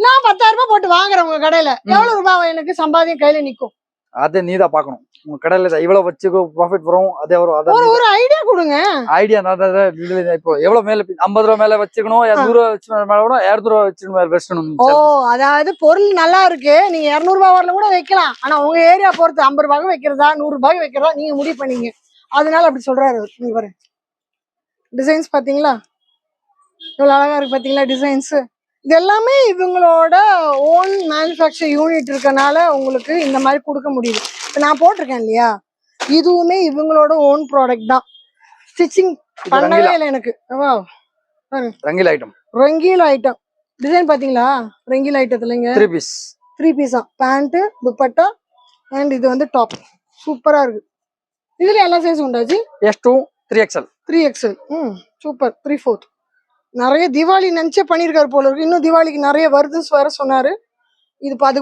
நான் 10,000 ரூபாய் போட்டு வாங்குறேன் உங்க கடையில, எவ்வளவு ரூபாய் எனக்கு சம்பாதியம் கையில நிக்கும்? அது நீதான் பாக்கணும். உங்க கடையில இவ்வளவு வச்சு ப்ராஃபிட் வரும், அதே வரும். ஒரு ஐடியா கொடுங்க. ஐடியா இப்போ எவ்வளவு மேல 50 ரூபாய் மேல வச்சுக்கணும், 200 ரூபாய் வச்சு மேல 200 ரூபாய் வச்சுக்கணும். ஓ, அதாவது பொருள் நல்லா இருக்கு, நீங்க 200 ரூபாய் வரல கூட வைக்கலாம். ஆனா உங்க ஏரியா பொறுத்து 50 ரூபாய்க்கு வைக்கிறதா 100 ரூபாய்க்கு வைக்கிறதா நீங்க முடிவு பண்ணீங்க. அதனால அப்படி சொல்றாரு. நீங்க பாருங்க டிசைன்ஸ் பாத்தீங்களா, இவ்வளவு அழகா இருக்கு பாத்தீங்களா டிசைன்ஸ். இது எல்லாமே இவங்களோட ஓன் மேனுஃபேக்சர் யூனிட் இருக்கனால உங்களுக்கு இந்த மாதிரி கொடுக்க முடியுது. இப்போ நான் போட்டிருக்கேன் இல்லையா, இதுவுமே இவங்களோட ஓன் ப்ராடக்ட் தான். ஸ்டிச்சிங் பண்ணவே இல்லை எனக்கு. ரங்கீல் ஐட்டம், ரங்கீல் ஐட்டம் டிசைன் பாத்தீங்களா, ரங்கீல் ஐட்டத்துலங்க 3 பீஸா, பேண்ட், துப்பட்டா அண்ட் இது வந்து டாப். சூப்பரா இருக்கு. இதுல எல்லா சைஸ் உண்டாச்சு. S2 3XL 3XL. சூப்பர். 3/4. நிறைய தீபாவளி நினைச்சே பண்ணிருக்காரு போல இருக்கு. இன்னும் தீபாவளிக்கு நிறைய வருதுன்னு வேற சொன்னாரு. இது அதுக்கு